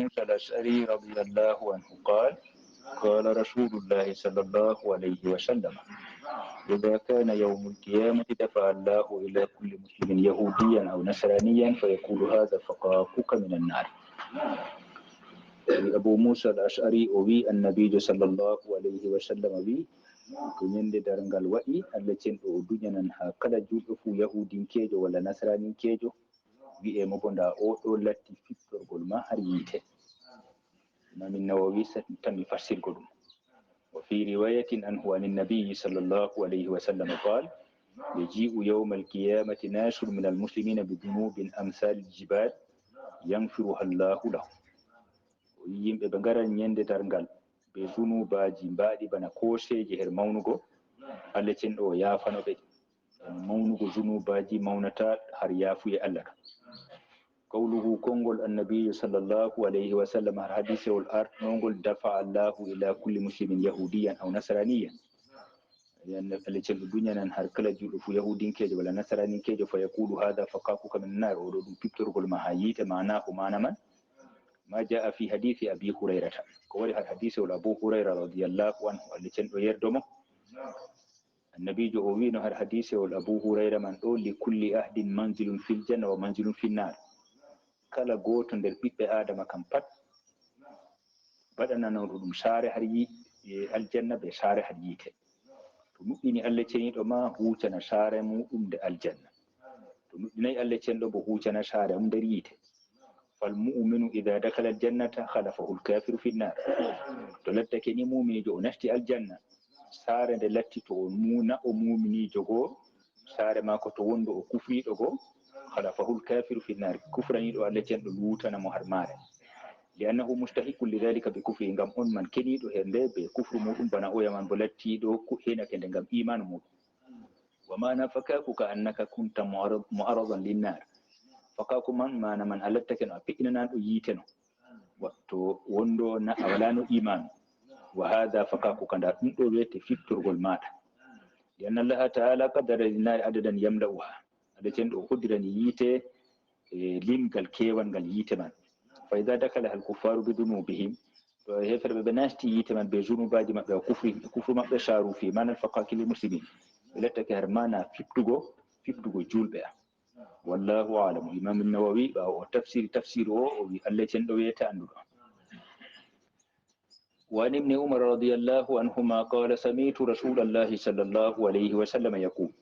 موسى الأشعري رضي الله عنه قال قال رسول الله صلى الله عليه وسلم إذا كان يوم القيامة دفع الله إلى كل مسلم يهوديا أو نصرانيا فيقول هذا فقاقك من النار. أبو موسى الأشعري وي النبي صلى الله عليه وسلم وي ko nyande darngal wa'i Allah cenɗo o duñanan ha kala julɗo fu yahudinkejo walla nasraninkejo wi'e mo bo nda o ɗo latti fittorgol ma har yiite. Imam Nawawi tami fassirgo ɗum. Wa fi riwayatin anhu an an-nabiy sallallahu alayhi wa sallam qala yaji'u yawm al-qiyamati nashur min al-muslimina bi dhunubin amsal al-jibal yaghfiruha Allahu lahum. Yimɓe ɓe ngaran nyande darngal be zunubaji mbaɗi bana koseje her mawnugo Allah cenɗo o yafano ɓe mawnugo zunubaji mawnata har yafuye Allah ka. Qawluhu kongol annabiyu sallallahu alayhi wa sallam har hadisewol arnongol dafa Allahu ila kulli muslimin yahudiyan aw nasraniyan. Allah cenɗo duñanan har kala juɗo fu yahudinkejo wala nasraninkejo fa yaqulu hadha faqakuka min nar, oɗo ɗum piptorgol ma ha yiite manahu mana man ما جاء في حديث أبي هريرة كوري الحديث أبو هريرة رضي الله عنه اللي تنو يردمه النبي جوين الحديث أبو هريرة من قول لكل أحد منزل في الجنة ومنزل في النار كلا قوت در بيت آدم كم بات بدنا نقول مشارع هري الجنة بشارع هريته تمؤمني اللي تنيد ما هو تنا شارع مو الجنة تمؤمني اللي تنو بهو تنا شارع دريته. فالمؤمن إذا دخل الجنة خلفه الكافر في النار. تلتك ني مؤمن جو نشتي الجنة سار دلتي تو مونا مؤمني جو سار ما كو تو وندو كفري دو خلفه الكافر في النار. كفرني دو الله جن لوتنا محرمار لأنه مستحق لذلك بكفر غام اون من كني دو هنده بكفر مودum bana o yaman bolatti do ko hena kende ngam iman mudum. وما نفكاك كأنك كنت معرضا للنار. fakaku man mana man alatta ken a pi'ina do yiteno watto wondo na awalano iman wa hadha fakaku kanda dum do wete fitturgol mata yanna Allah ta'ala qadara lin-nar adadan yamla'uha ada ken do hudirani yite limgal kewangal yite man fa idha dakala al-kuffaru bi dunubihim to hefer be nasti yite man be zunubaji mabbe kufru mabbe sharu fi man al-faqaki lil-muslimin ilatta ke harmana fittugo julbe. والله أعلم. الإمام النووي تفسيره التي ندويت عنه. وعن ابن عمر رضي الله عنهما قال سمعت رسول الله صلى الله عليه وسلم يقول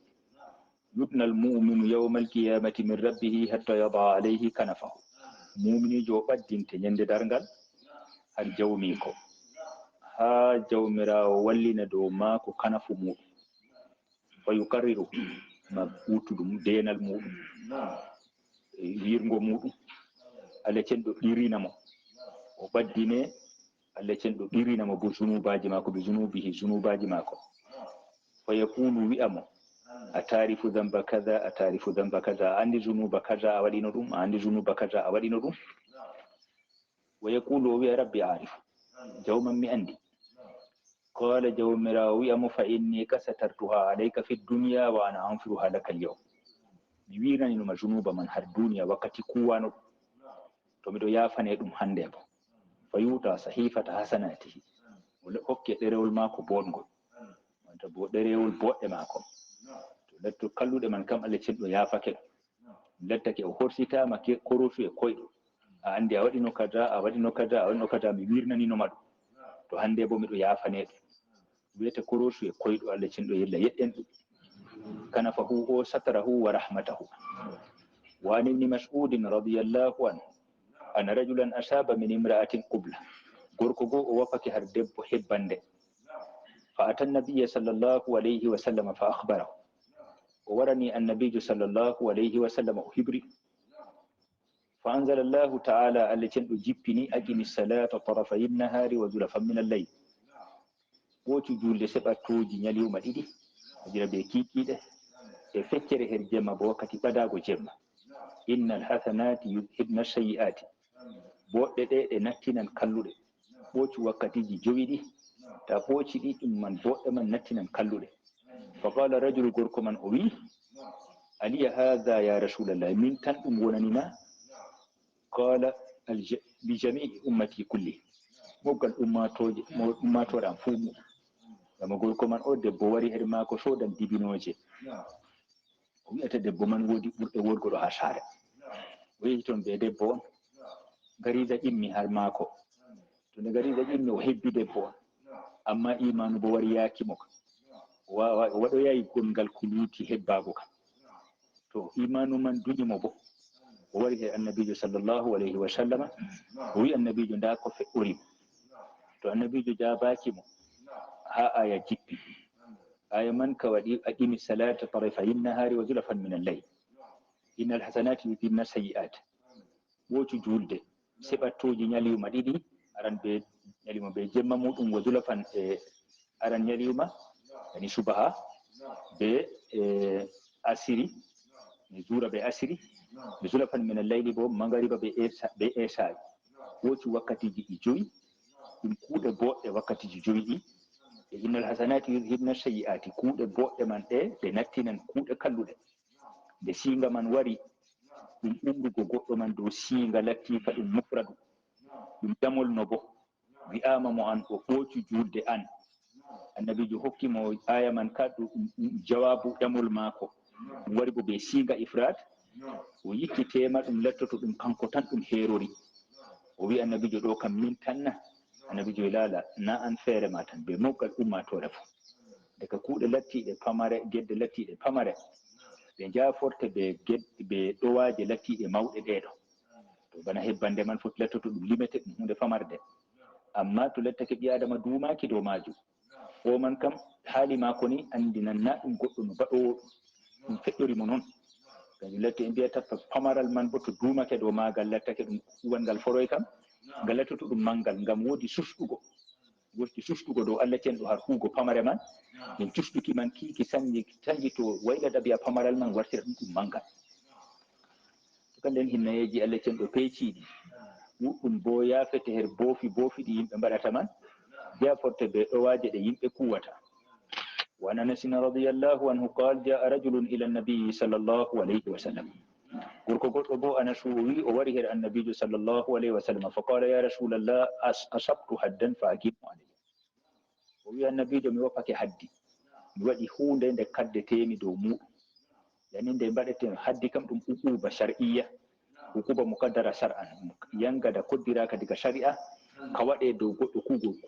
يدنى المؤمن يوم القيامة من ربه حتى يضع عليه كنفه. مؤمن جو بدين تنيند دارنغال هل جوميكو ها جومرا ولينا دو ماكو كنفو مو فيكرر ma wutudum denal mudum wirgo mudum Allah cenɗo ɗirinamo o baddine Allah cenɗo ɗirinamo bo zunubaji mako be zunubaji mako fa yaqulu wi'amo atarifu dhanba kaza andi zunuba kaza a wadino dum andi zunuba kaza a wadino dum wa yaqulu wi rabbi arifu jawman mi andi قال جومرا ويأم فإني كسترتها عليك في الدنيا وأنا أنفرها لك اليوم. بيوينا إنما جنوب من هر الدنيا وقت كوانو تمدو يافني دم هندبو فيوتا صحيفة حسناته ولأوكي دريول ماكو بونغو وانت دريول بوء ماكو لتو كالو من كم اللي تشدو يافكي لتك أخورسيتا مكي كروسو يكويدو عندي أودينو كذا بيوينا إنما to hande bo mido yafane wiyete koroshu e koydo Allah cindo yella yedden kana fa hu satarahu wa rahmatahu. wa ibn mas'ud radiyallahu anhu ana rajulan asaba min imra'atin qubla gorko go o wafaki har debbo hebbande fa atan nabiyya sallallahu alayhi wa sallam fa akhbarahu o warani annabiyyu sallallahu alayhi wa sallam o hibri فأنزل الله تعالى التي جبني أقم الصلاة طرفي النهار وزلفا من الليل وتو جول سباتوجي نياليوم الإدي أجرى بيكيكي ده فكر هرجما بوكتي بداغو جمع إن الحسنات يذهبن السيئات بوɗɗe ɗe ɗe nattinan kalluɗe ɓooci wakkatiji jowiɗi ta ɓooci ɗi ɗum man boɗɗe man nattinan kalluɗe fa qala rajulu gorko man o wi aliya hadha ya rasulallah min tan ɗum wonanima qala li jami'i ummati kulli moggal ummatoɗam fuu mu gama gorko man o debbo wari her maako sodan dibinoje o wi'ata debbo man woodi ɓurɗo worgoɗo ha saare o yehi toon be debbo on gariza ƴimmi har maako to nde gariza ƴimmi o hebbi debbo on amma imanu bo wari yaakimo kam o waɗoyayi gongal kuluti hebbago kam to imanu man duƴimo bo o wari he annabijo sallllahu alayhi wa sallama o wi annabijo nda ko fe'urimo to annabijo jabaki mo ha aya jippi aya man ka waɗi aqimi salata tarafayi nahari wa zulafan min al-layl innal hasanati yudhibna sayyi'at wocu julde seɓattoji ñaliyuma ɗiɗi aran be ñalima be jemma muɗum wa zulafan aran ñaliyuma yani subaha be asiri mi zura be asiri mi zulafan min al-layli bo magariba be esa'i wocu wakkatiji ɗi joyi ɗum kuuɗe boɗɗe wakkatiji joyi ɗi e innal hasanati yudhibna sayyi'ati kuuɗe boɗɗe man ɗe nattinan kuuɗe kalluɗe nde siinga man wari ɗum umrugo goɗɗo man dow siinga latti ka ɗum mufradu ɗum damolno bo wi'ama mo an o ɓoocu julde an annabijo hokkimo aya man ka ɗum jawabu ɗamol maako ɗum wari bo be siinga ifrat o yikkitema ɗum lettoto ɗum kanko tan ɗum heerori o wi annabijo ɗo kam min tanna annabijo lala na an feere ma tan be moggal ummatore fo daga kuuɗe lattiɗe pamare gedde lattiɗe pamare ɓe jaforte be ɗowaje lattiɗe mawɗe ɗeɗo to bana hebbande man foti lettoto ɗum limete ɗum hunde famarde amma to lettake ɓi adama duumaki dow majum o man kam haali mako ni andinan na ɗum goɗɗo no baɗowo ɗum feƴƴori mo noon kañum latti e mbiyata pamaral man bo to duumake dow magal lattake ɗum kuugal ngal foroy kam ngal lettoto ɗum manggal ngam woodi susɗugo dow Allah cen ɗo har huugo pamare man min cusɗuki man kiiki sanji to wayɗaɗa biya pamaral man wartira ɗum manggal to kanden hinnayeji Allah cen ɗo peeciɗi ɗuɗɗum bo yaafete her boofi ɗi yimɓe mbaɗata man jaforte be ɗowaje ɗe yimɓe kuwata وعن أنس رضي الله عنه قال جاء رجل إلى النبي صلى الله عليه وسلم قلت أبو أنس ووريه النبي صلى الله عليه وسلم فقال يا رسول الله أصبت حدا فأقيم عليه ويا النبي جمي وفك حدي وادي هون دين كد تيمي دومو يعني دين بعد تيم حدي كم تم عقوبة شرعية عقوبة مقدرة شرعا ينقى دا قدرة كدك شريعة كوادي دو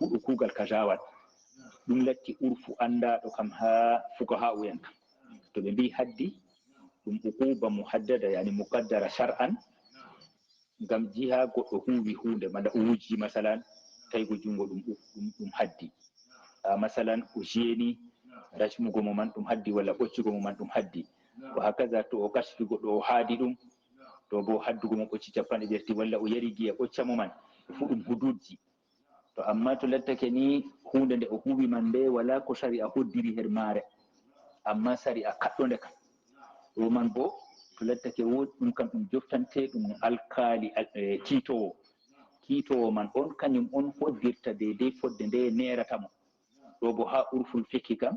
عقوبة الكجاوات ɗum latti urfu andaɗo kam ha fukaha uyan kam to ɓe mbi haddi ɗum uquba muhaddada yani muqaddara shar'an ngam jiha goɗɗo huwi hunde mala o wuji masalan taygo jungo ɗum haddi masalan o jeeni racmugo mo man ɗum haddi walla ɓoccugo mo man ɗum haddi o hakaza to o kasfi goɗɗo o haadi ɗum to bo haddugo mo ɓocci 50 walla o yari giya ɓocca mo man fu ɗum hududji to amma to lettake ni hunde nde o huwi man nde wala ko sari'a hoddiri her maare amma sari'a kaɗɗonde kam ɗo man bo to lettake woodi ɗum kam ɗum joftante ɗum alkaali kiitowo man on kañum on hoddirta deydey fodde nde nerata mo ɗo bo ha urful fikki kam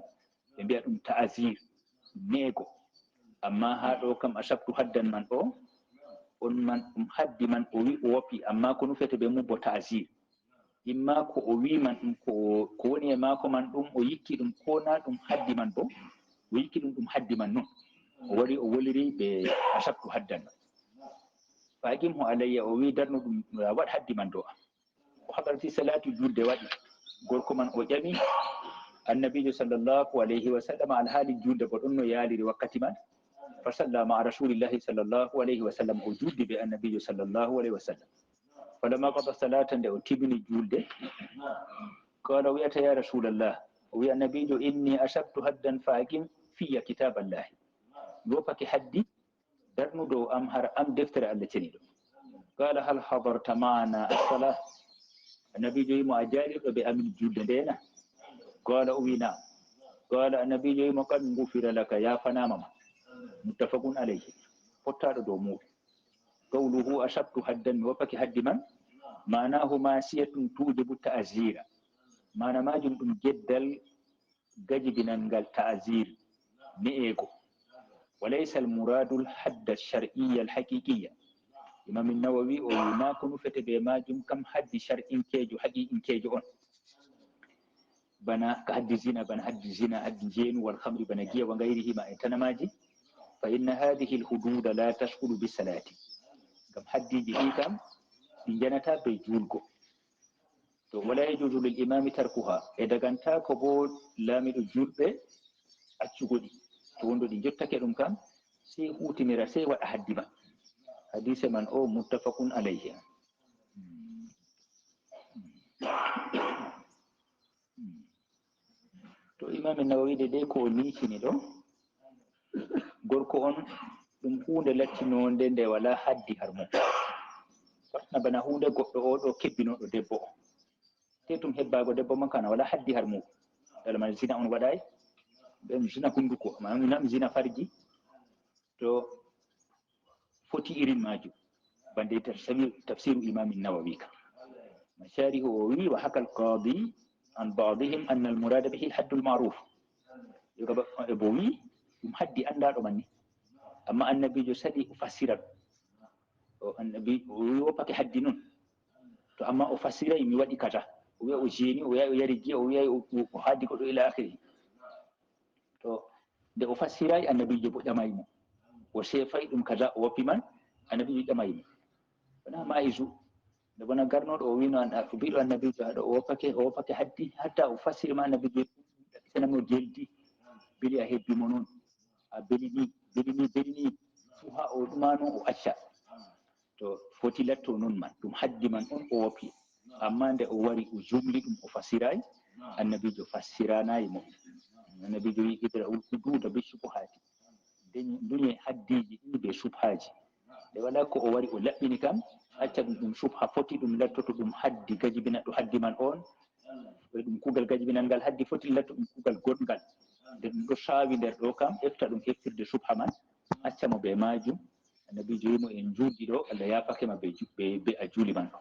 ɓe mbiya ɗum ta'azir neego amma ha ɗo kam a sabtu haddan man ɗo on man ɗum haddi man o wi o wopi amma ko nufete ɓe mum bo ta'azir imma ko o wi man ɗum ko woni e maako man ɗum o yikki ɗum ko na ɗum haddi man bo o yikki ɗum haddi man noon o wari o woliri ɓe a sabtu haddan man faqim ho alayya o wi darno ɗum waɗ haddi man do o haɓarti salatu julde waɗi gorko man o ƴami annabijo sallllahu alayhi wa sallam alhaali julde bo ɗon no yaaliri wakkati man fa salla ma rasulillahi sallllahu alayhi wa sallam o juldi ɓe annabijo sallllahu alayhi wa sallam falamma qada salata nde o tibini julde qala wiyata ya rasulallah o wi annabijo inni asabtu haddan faqim fiya kitaballahi mi wopake haddi darnuɗo am har am deftere Allah ceniɗo qala hal hadarta mana as-salah annabijo yimo a jaalirɗo ɓe amin julde ndena qala o wi na qala annabijo yimo qad gufira laka yafanama ma muttafaqun alayhi fottaɗo dow muɗum qawluhu asabtu haddan mi woppake haddi man manahu masiyatun tujibu ta'zira mana majum ɗum geddal gajibinal ngal ta'zir ne'ego walaysa almuradu alhadda alshar'iyya alhaqiqiyya imam an-nawawi o wina ko nufete be majum kam haddi shar'inkejo haqiqinkejo on bana ka haddi zina bana haddi zina haddi jenu wal khamri bana giya wa gairihima e tanamaji fa inna hadhihi al-hudud la tashkulu bi salati gam haddiji ɗi kam ɗi janata be julgo to wala yajuzu lil imami tarkuha e daganta ko bo laamiɗo julɓe accugo ɗi to wondo ɗi jottake ɗum kam sai hutinira sai waɗa haddi ma hadise man o muttafaqun alayhi to imam an-nawawi de ko liikini ɗo gorko on ɗum hunde lattinonde nde wala haddi har mum fatna bana hunde goɗɗo oɗo kebbinoɗo debbo o te tum hebbago debbo man kana wala haddi har mum dalaman zina on waɗay ɓen zina hunduko manam zina farji to foti irin majum bande tafsiru imam an-nawawi ka masharihu o wi wa hakal qadi an ba'dihim anna al-murad bihi al-hadd al-ma'ruf yoga bo wi ɗum haddi andaɗo man ni amma annabijo sadi o fassira o annabi o wi o pake haddi non to amma o fassiray mi waɗi kata o wiya o jeni o yahi o yari giya o wiya o haddi ko ɗo ila akhiri to nde o fassiray annabijo bo ƴamaymo o sefay ɗum kaza o woppi man annabijo ƴamaymo wona maisu nde bona garnoɗo o wino biɗo annabijo haɗa o woppake haddi hatta o fassiri ma annabijo senamo jeldi bili a hebbimo noon a belini fu ha o ɗumano o acca to foti latto noon man ɗum haddi man on o woppi amma nde o wari o jumli ɗum o fassiray annabijo fassiranayi mo annabijo wi idra'ul hududa be shubuhati duñe haddiji ɗi be subhaji nde wala ko o wari o laɓɓini kam acca ɗum subha foti ɗum lattoto ɗum haddi gajibinaɗo haddi man on ɗum kugal gajibinal ngal haddi foti latto ɗum kugal goɗgal nde ɗum ɗo sawi nder ɗo kam efta ɗum heftirde subha man acca mo be majum annabijo wimo en julɗi ɗo Allah yafake ma be a juuli man ɗo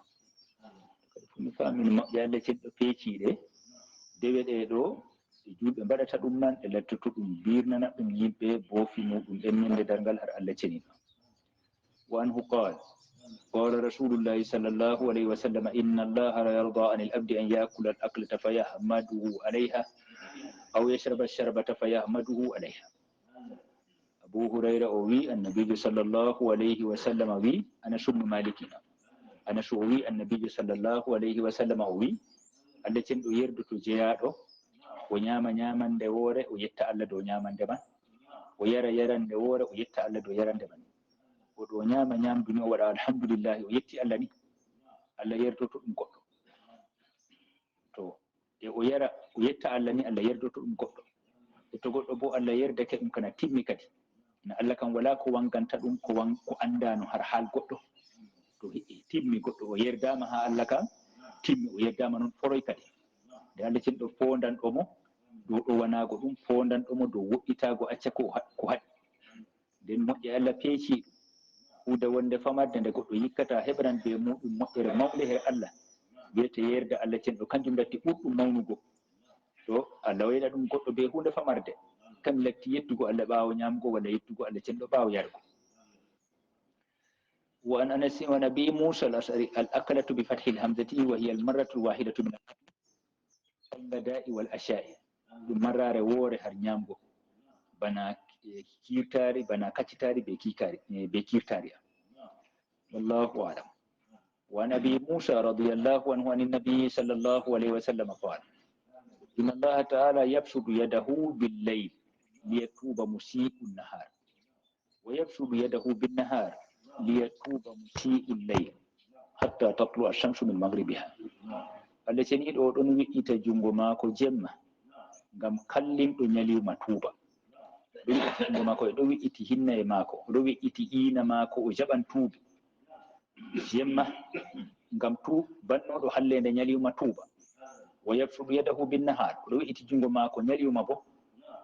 kadi fumi famin moƴƴe Allah cenɗo peeciɗe dewe ɗe ɗo e julɓe mbaɗata ɗum man e lattoto ɗum birnana ɗum yimɓe boofi muɗum ɓenninde darngal har Allah ceni ɗum wa anhu qala قال رسول الله صلى الله عليه وسلم إن الله لا يرضى عن الأبد أن يأكل الأكلة فيحمده عليها أو يشرب الشربة فيحمده عليها أبو هريرة وي النبي صلى الله عليه وسلم وي أنا شم مالكنا أنا شوي النبي صلى الله عليه وسلم وي التي يرد تجياده ونياما نياما دوره ويتألى دو نياما دمان ويرى يرى دوره ويتألى دو يرى دمان oɗo ñaama ñaamdu ni o waɗa alhamdulillahi o yetti Allah ni Allah yerdoto ɗum goɗɗo to e o yara o yetta Allah ni Allah yerdoto ɗum goɗɗo e to goɗɗo bo Allah yerdake ɗum kana timmi kadi na Allah kam wala ko wanganta ɗum ko andano har haal goɗɗo to timmi goɗɗo o yerdama ha Allah kam timmi o yerdama noon foroy kadi nde Allah cenɗo fondanɗomo dow ɗo wanago ɗum fondanɗomo dow woɗɗitago acca ko haɗi nden moƴƴe Allah peeci hude wonde famarde nde goɗɗo yikkata heɓran be muɗum moƴƴere mawɗe he Allah wiyete yerda Allah cenɗo kanjum latti ɓurɗum mawnugo to Allah wayla ɗum goɗɗo be hunde famarde kam latti yettugo Allah ɓaawo ñamgo walla yettugo Allah cenɗo ɓaawo yargo wa an Anas wa Nabi Musa al-Ash'ari al-akalatu bi fathi al-hamzati wa hiya al-marratu al-wahidatu min al-ghada'i wal asha'i ɗum marrare woore har ñamgo bana kirtari bana kaccitari be kirtari wallahu a'lam wa Nabi Musa radiyallahu anhu an nabi sallallahu alaihi wasallam qala inna Allah ta'ala yabsutu yadahu bil-layl liyatuba musii'un nahar wa yabsutu yadahu bin-nahar liyatuba musii'ul layl hatta tatlu'a ash-shamsu min maghribiha Allah ceni ɗo ɗon wi'ita jungo maako jemma ngam kallimɗo nyalima tuuba jungo maako ɗo wi'iti hinna e maako ɗo wi'iti ina maako o jaɓan tuubi jemma ngam bannoɗo hallende nyalima tuuba wa yabsutu yadahu bin-nahar ɗo wi'iti jungo maako nyalima bo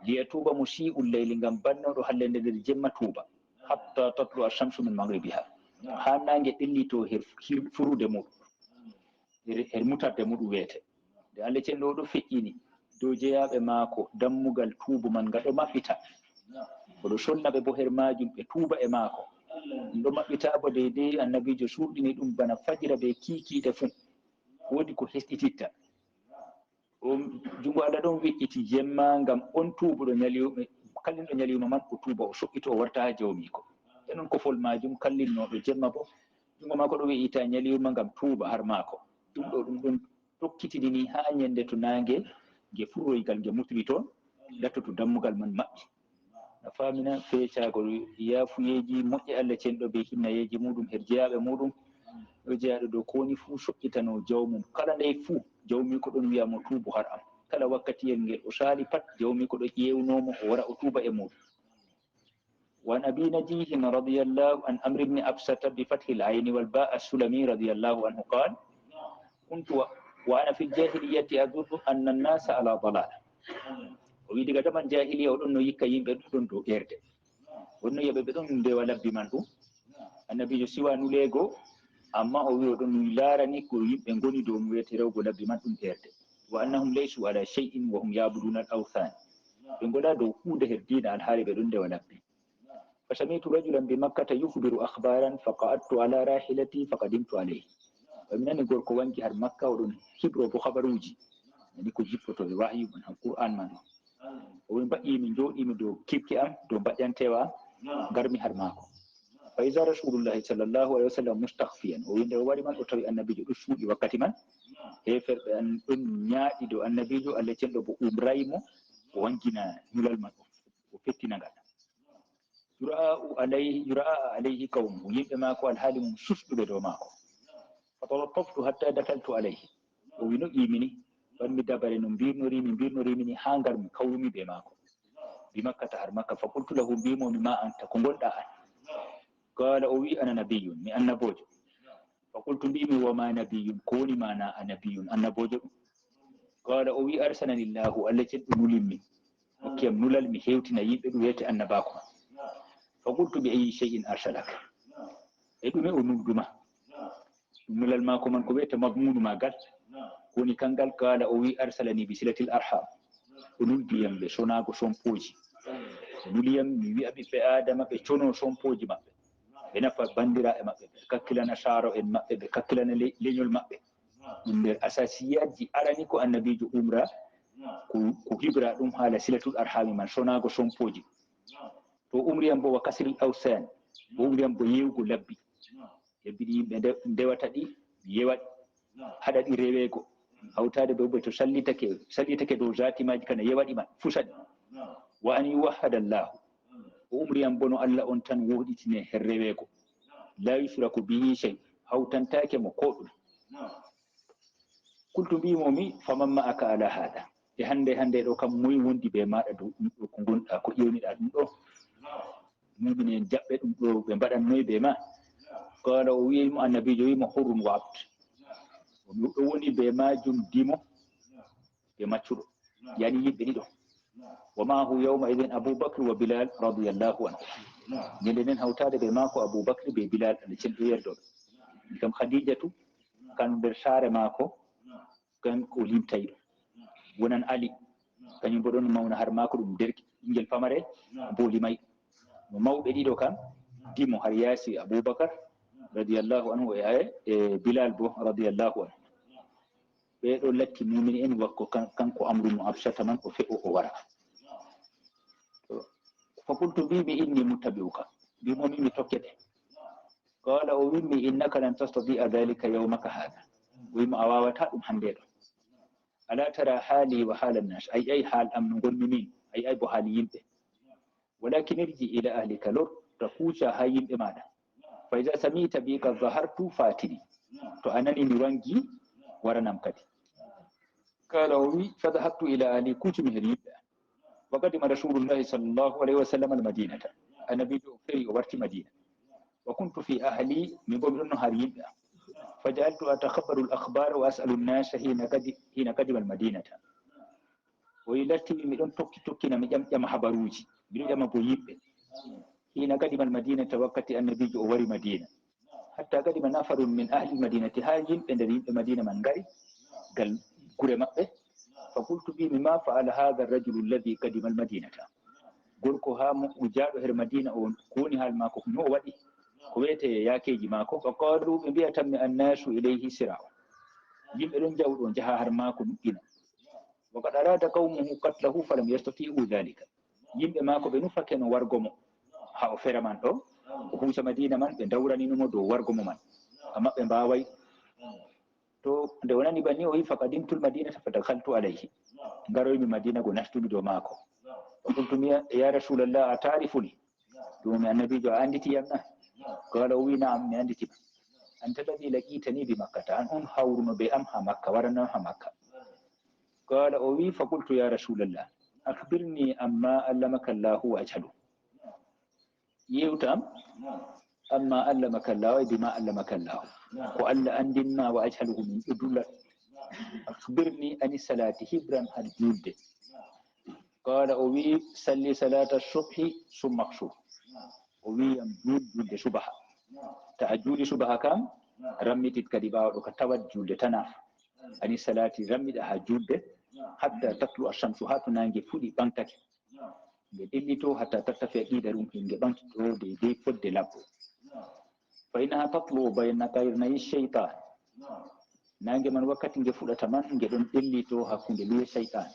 liyatuba musii'ul layli ngam bannoɗo hallende nder jemma tuuba hatta tatlu'a ash-shamsu min maghribiha ha nange ɗillito her furude muɗum her mutarde muɗum wiyete nde Allah cenɗo ɗo feƴƴini dow jeyaɓe maako dammugal tuubu man nga ɗo maɓɓita oɗo sonnaɓe bo her majum ɓe tuuba e maako ɗo maɓɓita bo deydey annabijo suuɗini ɗum bana fajira be kiikiiɗe fuu woodi ko hesɗititta. Jungo Allah ɗon we'iti jemma ngam on tuubuɗo ñaliwɓe kallinɗo ñaliwma man o tuuba o soɓɓito o warta ha jawmiko e noon kofol majum kallinnoɗo jemma bo jungo maako ɗo we'ita ñaliwma ngam tuuba har maako. Ɗum ɗo ɗum ɗon tokkitidini ha ñande to nange nge furroygal nge mutri toon lattoto dammugal man maɓɓi. A famina feecagol yaafuyeji moƴƴe Allah cenɗo be hinnayeji muɗum her jeyaɓe muɗum ɗo jeyaɗo dow ko woni fuu soƴƴitano jawmum kala ndey fuu jawmi ko ɗon wiyamo tuubu har am kala wakkatiyel ngel o saali pat jawmi ko ɗo ƴewnomo o wara o tuuba e muɗum. وعن أبي نجيه رضي الله عن أمر بن أبسة بفتح العين والباء السلمي رضي الله عنه قال كنت وأنا في الجاهلية أظن أن الناس على ضلال. ويدي قدما جاهلية وأنه يكيم بدون دو إرد وأنه يبدون دو لبي منه النبي سوى نوليغو أما هو يقولون يلارني كل ينقوني دوم ويتروا لبي منه إرد وأنهم ليسوا على شيء وهم يعبدون الأوثان ينقولا دو كود الدين عن حالي بدون دو لبي. فسمعت رجلا بمكة يخبر أخبارا فقعدت على راحلتي فقدمت عليه. ومن نقول كوانجي هر مكة ودون خبروا بخبروجي يعني كو جيبتو الوحي من القرآن من ومن بقي من جودي من دو كيبكي أم دو بقيان تيوا غرمي هر ماكو. فإذا رسول الله صلى الله عليه وسلم مستخفيا ومن دواري من أتوي النبي جو رسول وقت من هيفر أن نياتي دو النبي جو اللي تلو بو أمرايمو وانجنا نلال من وفتنا غانا يرأى عليه قوم ويبقى ماكو الحال ممسوس بدو ماكو فتلطفت حتى دخلت عليه وينو إيمني فمي دبر نمبير نوري مني هانغر مكومي بماكو بمكة هر مكة فقلت له بيمو ما أنت كنقول دعان قال أوي أنا نبي من أنا بوجو فقلت بيمي وما نبي كوني ما أنا نبي أنا بوجو قال أوي أرسلني الله التي نلمي وكيم نلمي هيوتنا يبدو يتي أنا باكو فقلت بأي شيء أرسلك إدومي أنودما نلال ماكو من كويت مضمون ما قال كوني كان قال أوي أرسلني بسلة الأرحام ونول بيام بشوناكو شومبوجي ونوليام مي أبي بآدم بشونو شومبوجي مابي بنفع باندرا مابي كاكلنا شارو مابي كاكلنا لينيول مابي من الأساسيات دي أرانيكو النبي جو أمرا كو هبرا دوم حالة سلة الأرحام من شوناكو شومبوجي to umriyam bo wa kasril awsan umriyam bo yewgo labbi yebbi yimɓe ndewata ɗi yewaɗi haɗa ɗi rewego hawtade ɓe to sallitake dow zatimaji kana yewaɗi man fusaɗi wa an yuwahhada llahu o umriyam bo no Allah on tan woɗitine her rewego la yusraku bihi shay hawtantake mo ko ɗum kultu mbimomi faman ma'aka ala hada e hande ɗo kam moy wondi be maɗa dow ɗum ɗo ko gonɗa ko ƴewniɗa ɗum ɗo muminen jaɓɓe ɗum ɗo ɓe mbaɗannoy be ma qala o wimo annabijo wimo hurrun wa abd ɗo woni be majum dimo be maccuɗo yani yimɓe ɗiɗo wa mahu yawma idin aboubacre wa bilal radiallahu anhu ñande nden hawtade be mako aboubacre be bilal aɗa cenɗo yerdoɓe kam khadijatu kanu nder saare mako kan ko limtayi ɗo wonan ali kañum bo ɗon mawna har mako ɗum derki ɓinguel pamare bo limayi no mawɓe ɗiɗo kam dimo har yaasi aboubacar radiallahu anhu e bilal bo radiallahu anhu ɓeɗo latti mumin en wakko kanko amru mo absata man o fe'o o wara fa qultu mbimi inni muttabi'uka mbimomi mi tokkete qala o wimmi innaka lan tastadia dhalika yawmaka hada wimo a wawata ɗum hande ɗo ala tara haali wa haala nnas ay haal am no gonmi min ay bo haali yimɓe ولكن ارجع إلى أهلك لور تكوشا هايم إمانا فإذا سميت بك ظهرت فاتني فأنني نوانجي ورنم كدي قال وي فذهبت إلى أهلي كوش مهريب وقدم رسول الله صلى الله عليه وسلم المدينة أنا بيدو في ورت مدينة وكنت في أهلي من قبل هريب فجعلت أتخبر الأخبار وأسأل الناس حين قدم المدينة ويلتي من توكي من جمع حبروجي من جمع بويب حين قدم المدينة وقت النبي أوري مدينة حتى قدم نفر من أهل المدينة هاجم عند المدينة من غري قال كرة مقه فقلت به ما فعل هذا الرجل الذي قدم المدينة قلت ها مجاده المدينة وكونها الماكو نو ودي ko wiyete yakeji mako fa qalu ɓe mbiya tanmi annasu ilayhi sira yimɓe ɗon jawɗo jaha har mako nuɗɗina wa qad arada qawmuhu qatlahu falam yastati'u dhalika yimɓe mako ɓe nufake no wargo mo ha o fera man ɗo o huusa madina man ɓe dawraninimo dow wargo mo man amma ɓe mbaway to nde o nani banni o wi faqadimtul madinata fadakaltu alayhi garoymi madina go nastumi dow maako o qultumi ya rasulallah a tarifuni ɗumi annabijo a anditiyam na qala o wi naam mi anditima anta lladi laqitani bi makkata an on hawruno be am ha makka waranam ha makka qala o wi fa qultu ya rasulallah akhbirni amma allamaka llahu wa ajhalu yewtam amma allamaka llahu e bima allamaka llahu ko allah andinma wa ajhaluhu min ɗudullal akhbirni ani salati hibran har julde qala o wi salli salata subhi summa ksur o wiyam julde subaha ta a juuli subaha kam rammitit kadi ɓawaɗo ka tawat julde tanaf ani salati rammiɗa ha julde hatta tatlu ashamsu ha to nangue fuɗi ɓantake nge ɗellito hatta tattafe qiida ɗum hinge ɓantito dey fodde labbo fa innaha tatlu bayna qarnayi cheytan nangue man wakkati nge fuɗata man nge ɗon ɗellito hakkude luwe cheytan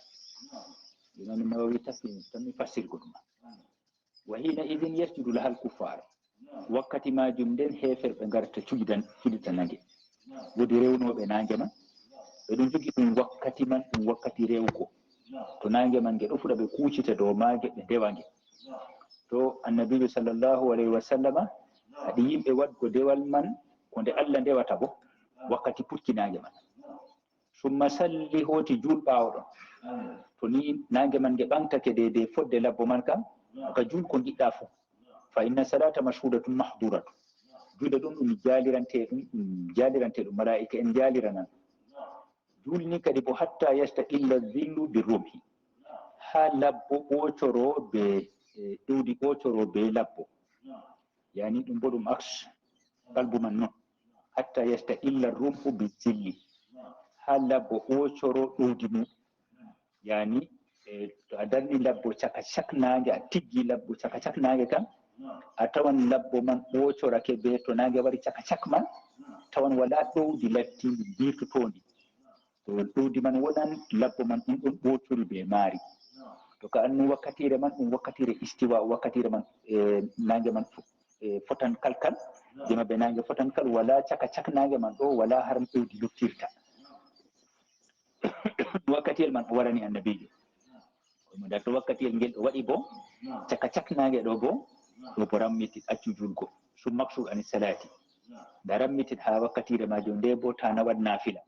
imam nawawi tanmi fassirgo ɗum wa hina idin yasjudu lahal kuffar wakkati majum nden heferɓe garta cuɗita nangue wodi rewnoɓe nangue man ɓe ɗum jogi ɗum wakkati man ɗum wakkati rewgo to nangue man nge ɗo fuɗa ɓe kuccita dow mage ɓe ndewa nge to annabijo sallllahu alayhi wa sallama haɗi yimɓe waɗgo dewal man ko nde allah ndewata bo wakkati pucci nangue man summa salli hoti julɓawo ɗon to ni nangue man nge ɓantake de fodde labbo man kam ka jul ko giɗɗa fo fa inna salata mashhudatun mahduratu julde ɗum ɗum jalirante ɗum malaika en jaliranan julni kadi bo hatta yasta illa zillu bi rumhi ha labbo ɓocoro be ɗowdi ɓocoro be labbo yani ɗum bo ɗum aks kalbu man noon hatta yasta illa rumhu bi zilli ha labbo ɓocoro ɗowdi mum yani to a darni labbo caka caknage a tiggi labbo caka caknage kam a tawan labbo man ɓocorake be to nage wari caka cak man tawan wala ɗowdi lattindi mbirtotondi to ɗowdi man woɗan labbo man ɗum ɗon ɓocori be maari to ka annu wakkatire man ɗum wakkatire istiwa wakkatire man nage man fotan kalkal jema be nage fotan kal wala caka caknage man ɗo wala har ɗowdi luttirta wakkatiyel man o warani annabijo mo dar to wakkatiyel ngel ɗo waɗi bo caka caknage ɗo bo ɗo bo rammitit accu julgo sum maksud ani salati nda rammitit ha wakkatire majum nde bo ta nawat nafila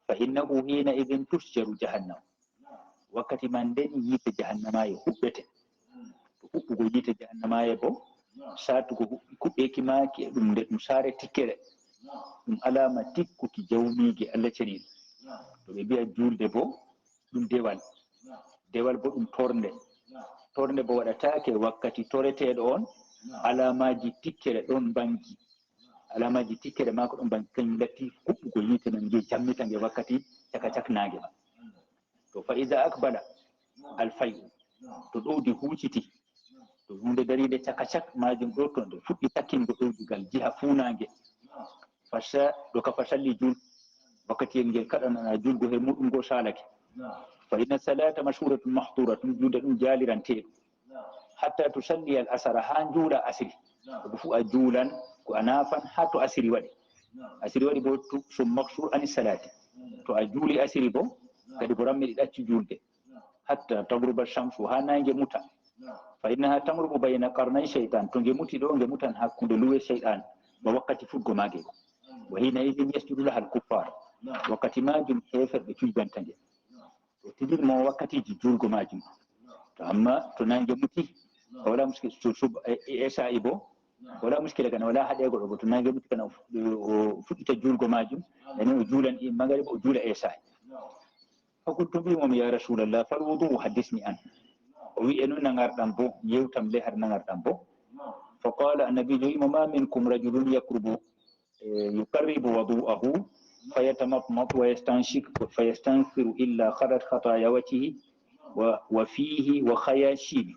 fa innahu hina idin tusjaru jahannam wakkati man nden yiite jahannamaye huɓɓete to huɓɓugo yiite jahannamaye bo satugo kuɓɓeki maki ɗum nde ɗum saare tikkere ɗum alama tikkuki jawmiji allah ceniɗo to ɓe mbiya julde bo ɗum dewal bo ɗum torde bo waɗatake wakkati toreteɗo on alamaji tikkere ɗon bangi alamaji tikkere mako ɗon bangi kañum latti huɓɓugo yiite man nge jammita nge wakkati caka caknage ma to fa ida akbala alfayu to ɗowdi huciti to hunde daride caka cak majum ɗo to nde fuɗɗi takkingo ɗowdigal jiha funage ɗo ka fa salli jul wakkatiyel ngel kaɗanana julgo he muɗum go salake fa inna salata mashhuratun mahduratun julde ɗum jaliranteɗum hatta to salli al asara ha juula asiri ko fu a juulan ko a nafan ha to asiri waɗi bo sum maksur ani salati to a juuli asiri bo kadi bo rammiɗi ɗacci julde hatta tagruba shamsu ha nange muta fa innaha tamrubu bayna qarnay cheytan to nge muti ɗo nge mutan hakkude luwe cheyɗan ba wakkati fudgo mage go wa hina idin yasjudu laha al kuffar wakkati majum heferɓe cuyganta nge to tidirmo wakkatiji julgo majum to amma to nange muti wala muskil esa'i bo wala muskila kana wala haɗego ɗo bo to nange muti kana o fuɗɗita julgo majum ani o juulan magariba o juula esa'i fakultu mbimomi ya rasulallah fal wudu haddisni an o wi e noon nagarɗam bo yewtam le har nagarɗam bo fa qala annabijo wimo ma minkum rajulun yakrubu yuqarribu wadu'ahu fayatamatmat wa yastanshik fa yastanfiru illa khadat khataya wajhihi wa fihi wa khayashimi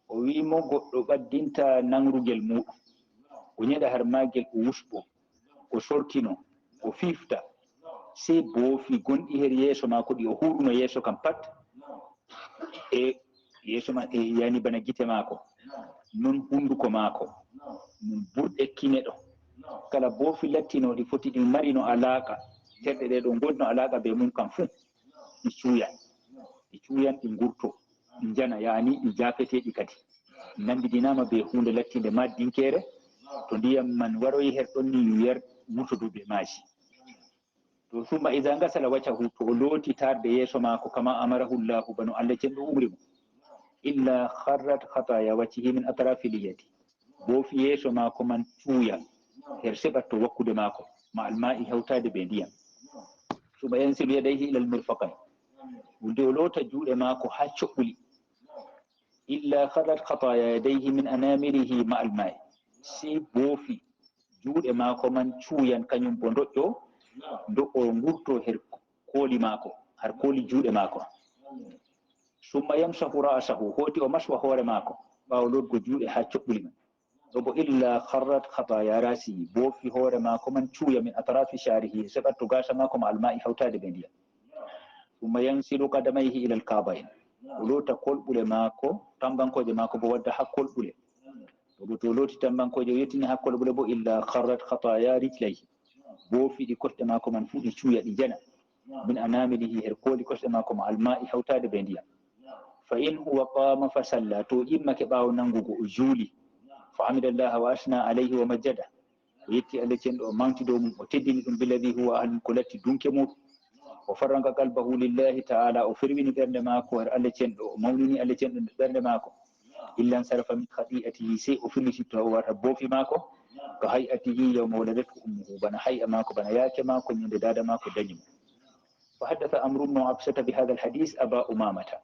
o wimo goɗɗo ɓaddinta nangrugel muɗum o ñeɗa har magel o wusɓo o sortino o fifta sey boofi gonɗi her yeeso maako ɗi o huuɗuno yeeso kam pat e yeeso ma e yani bana gite maako non hunduko maako non burɗe kineɗo kala boofi lattinoɗi foti ɗi marino alaaka terɗe ɗe ɗo gonno alaaka be mum kam fuu ɗi cuuyan ɗi ngurto ɗi jana yani ɗi jafeteɗi kadi nandidinama be hunde lattinde maddinkere to ndiyam man waroyi her ɗon ni yer wutoduɓe maaji to summa ida gasala wacahu to o looti tarde yeeso maako kama amarahullahu bano Allah cenɗo umri mo illa kharrat khataya waccihi min atrafi liyadi boofi yeeso maako man cuuya her seɓatto wakkude maako ma alma'i hewtade be ndiyam summa yansilu yadayhi ila almirfaqain nde o loota juuɗe maako ha coɓɓuli illa kharrat khataya yadayhi min anamirihi ma alma'i si boofi juuɗe maako man cuuyan kañum bo doƴƴo ndo o ngurto her kooli maako har kooli juuɗe maako summa yamsahu ra'sahu hoti o maswa hoore maako ɓaawo lotgo juuɗe ha coɓɓuli man ɗo bo illa kharrat khataya rasihi boofi hoore maako man cuuya min atrafi sharihi seɓatto gasa maako ma alma'i hawtade ɓe ndiyam summa yansilu qadamayhi ila alkabain o loota kolɓule maako tambankoje maako bo wadda ha kolɓule to looti tambankoje o yettini ha kolɓule bo illa kharrat khataya rijlayhi boofi ɗi kosɗe maako man fuu ɗi cuuya ɗi jana min anamilihi her kooli kosɗe maako ma alma'i hawtade ɓe ndiyam fa in huwa qama fa salla to immake ɓaawo nangugo o juuli fa hamidallaha wa asna alayhi wa majjada o yetti Allah cenɗo o mawti dow mum o teddini ɗum billadi huwa ahlum ko latti dunke muɗum o farranga qalbahu lillahi ta'ala o firwini ɓernde maako har Allah cenɗo o mawnini Allah cenɗo nde ɓernde maako illan sarafa min khati'atihi sey o firlititto o warta boofi maako ko hay'atihi yawma waladatu ummuhu bana hay'a maako bana yaake maako ñande dada maako dañimo fa haddatha amru bnu absata bi hadha alhadis aba umamata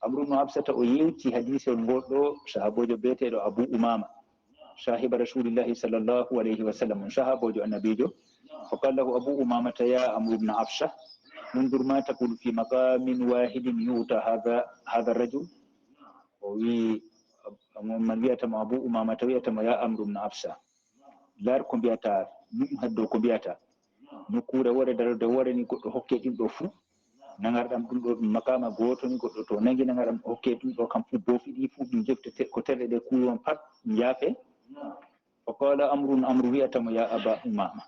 amru bnu absata o yewti hadisol ngol ɗo sahabojo beeteɗo abu umama sahiba rasulillahi sallllahu alayhi wa sallam sahabojo annabijo fa qala lahu abu umamata ya amru bna absa undur ma taqulu fi maqamin wahidin yuta hadha rajul o wi man wiyatamo abu umamata wiyatamo ya amru bna absa lar ko mbiyata ɗum haddow ko mbiyata nokkure wore darde wore ni goɗɗo hokke ɗum ɗo fuu nagarɗam ɗum ɗo ɗum makama goto ni goɗɗo to nangi nagarɗam hokke ɗum ɗo kam fuu boofi ɗi fuu ɗum jefte ko terɗe ɗe kuwon pat ɗum yaafe fa qala amru wiyatamo ya aba umama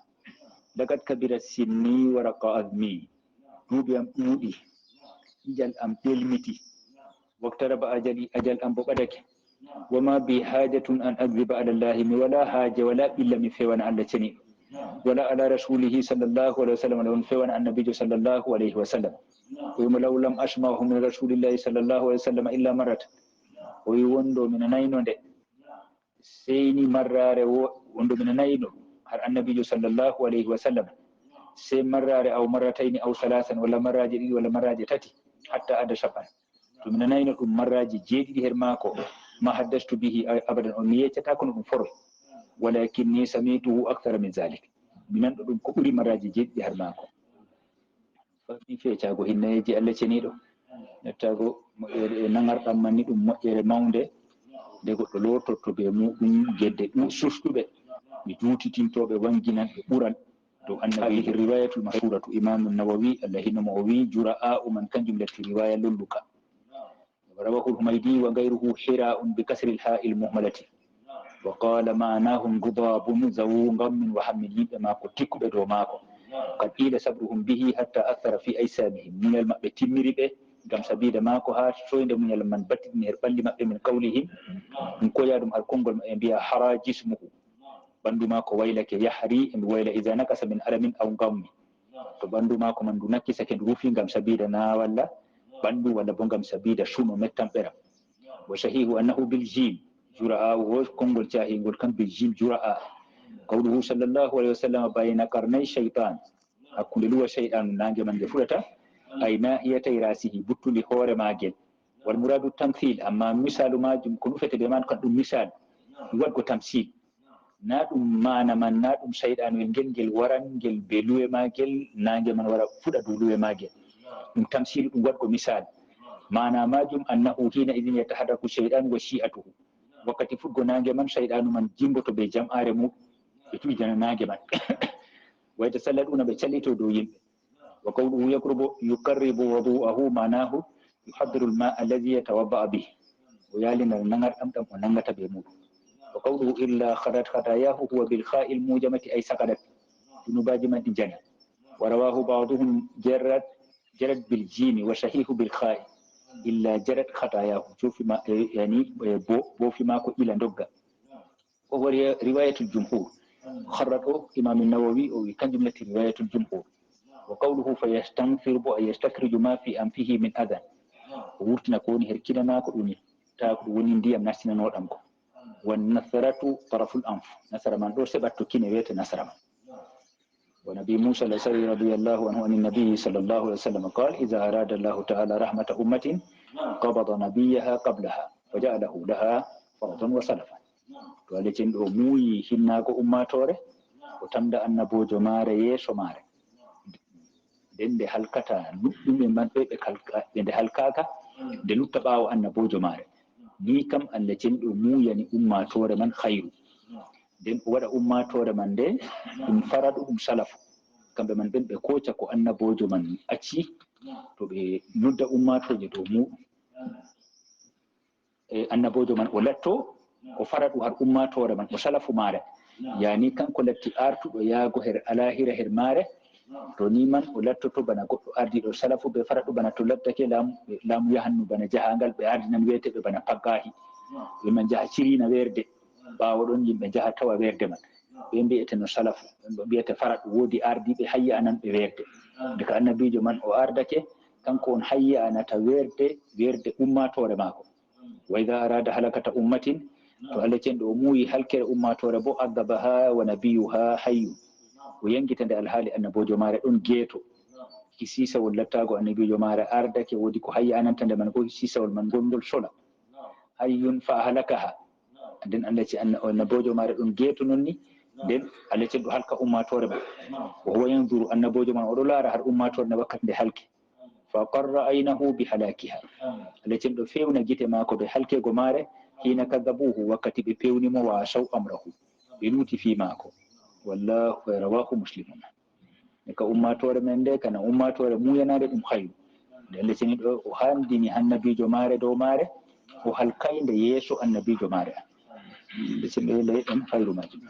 lagat kabira sinni wa raqa azmi duuɓi am ɗuuɗi ƴiƴal am ɗelmiti waktaraba ajal am bo ɓadake wama bi hajatun an agriba ala llahi mi wala haaje wala ɓilla mi fewana Allah ceniɗo wala ala rasulihi sallllahu alayhi wa sallam won fewana annabijo sallllahu alayhi wa sallam o wimo law lam asmahu min rasulillahi sallllahu alayhi wa sallam illa marrata o wi wondo mina nayno nde seyni marrare wondo mina nayno har annabijo sallllahu alayhi wa sallam sey marrare aw marratayni aw salasan walla marraji ɗiɗi walla marraji tati hatta ada saban to mina nayno ɗum marraji jeeɗiɗi her maako ma haddastu bihi abadan on mi yeccata kono ɗum foroy walakinni samituhu akthara min zalik mi nanɗo ɗum ko ɓuri marraji jeeɗiɗi har maako fami feecago hinnayeji Allah ceniɗo nettago moƴƴere nagarɗam man ni ɗum moƴƴere mawnde nde goɗɗo lortotto be muɗum gedde susɗuɓe mi juutitintoɓe wanginanɓe ɓural dow annabihi riwayatul masuratu imamu nawawi Allah hinnomo o wi jura'a man kanjum letti riwaya lolluka rawahu lhumaydi wa gayruhu hira'un bi kasri lha'il muhmalati wa qala manahum gudabun zawu gammin wa hammin yimɓe maako tikkuɓe dow maako kad ila sabruhum bihi hatta athara fi aysabihim muñal maɓɓe timmiri ɓe ngam sabida maako ha soyde muñal man battini her ɓalli maɓɓe min qawlihim ɗum koya ɗum har konngol maɓɓe mbiya hara jismuhu ɓanndu maako waylake yahri emi wayla ida nakasa min alamin aw gammi to ɓanndu maako man ndu nakkisake ndu rufi ngam sabida na walla ɓanndu walla bo ngam sabida suno mettan ɓeram wa sahihu annahu bil jim jura'a wo konngol cahingol kam bil jim jura'a qawluhu sallllahu alayhi wa sallam bayna qarnay cheytan hakkunde luwa cheyɗanu nangue man nge fuɗata ay nahiyatay rasihi buttundi hoore magel wal muradu tamthil amma misalu majum ko nufete ɓe man kan ɗum misal waɗgo tamsil na ɗum mana man na ɗum cheyɗanu ngel waran ngel be luwe magel nangue man wara fuɗa dow luwe magel ɗum tamsilu ɗum waɗgo misal mana majum annahu hina idin yataharraku cheyɗan wa shi'atuhu wakkati fuɗgo nange man shayɗanu man jimboto ɓe jam'are mum ɓe tuujana nange man wayta salladuna ɓe callito dow yimɓe wa qawluhu yukarribu wadu'ahu manahu yuhaddiru lma alladi yatawadda'a bih o yalinal nangar ɗam ɗam o nangata ɓe muɗum wa qawluhu illa khadat khatayahu huwa bilkha'i lmujamati ay sakadat junubaji man ɗi jani wa rawahu baduhum jarrat biljimi wa sahihu bilkha'i illa jarat khatayahu jofima yani bofima ko ila dogga o wari riwayatul jumhur kharrat o imam an-nawawi o wi kanjum lati riwayatul jumhur wa qawluhu fayastanfiru bo ay yastakhriju ma fi anfihi min adan o wurtina ko woni her kina mako ɗum ta ko woni ndiyam nastinanoɗam ko wan nasaratu taraful anf nasara man ɗo seɓatto kine wiyete nasara man ونبي موسى الأشعري رضي الله عنه عن النبي صلى الله عليه وسلم قال إذا أراد الله تعالى رحمة أمة قبض نبيها قبلها وجعله لها فرضا وسلفا ولكن أموي هناك أماتوري وتمد أن نبو جمارة يسو مارة دين حلقتا لطم من بين حلقاتا دي لطباو أن نبو جمارة نيكم أن لكن أموي يعني أماتوري من خير den waɗa ummatore man nde ɗum faradu ɗum salafu kamɓe man ɓen ɓe koca ko annabojo man acci to ɓe nodda ummatoje dow muɗum annabojo man o latto o faradu har ummatore man o salafu mare yani kanko latti artuɗo yaago her alahira her mare to ni man o lattoto bana goɗɗo ardiɗo salafu ɓe faradu bana to lattake laamu yahannu bana jahangal ɓe ardinan weteɓe bana paggahi ɓe man jaha cirina werde ɓawo ɗon yimɓe jaha tawa werde man ɓe mbiyete no salafu ɗo mbiyete faraɗu woodi ardiɓe hayya anan ɓe werde nde ko annabijo man o ardake kanko on hayya anata werde ummatore maako wa ida arada halakata ummatin to Allah cenɗo o muuyi halkere ummatore bo addabaha wa nabiyuha hayyu o yangita nde alhaali annabojo maare ɗon geeto hisisawol lattago annabijo maare ardake woodi ko hayya ananta nde man ko hisisawol man gondol sola hayyun fa halakaha nden Allah ci annabojo maare ɗon geeto non ni nden Allah cenɗo halka ummatore ma o huwa yanzuru annabojo man oɗo laara har ummatore nde wakkati nde halke fa qarra aynahu bi halakiha Allah cenɗo fewna gite maako ɓe halkego maare hina kadabuhu wakkati ɓe pewnimo wa saw amrahu ɓe nuuti fi maako wallahu rawahu muslimun e ka ummatore men nde kana ummatore muyanade ɗum hayru nde Allah ceniɗo o handini annabijo maare dow maare o halkaynde yeeso annabijo maare an ɓe semɓe leyɗen hayru majum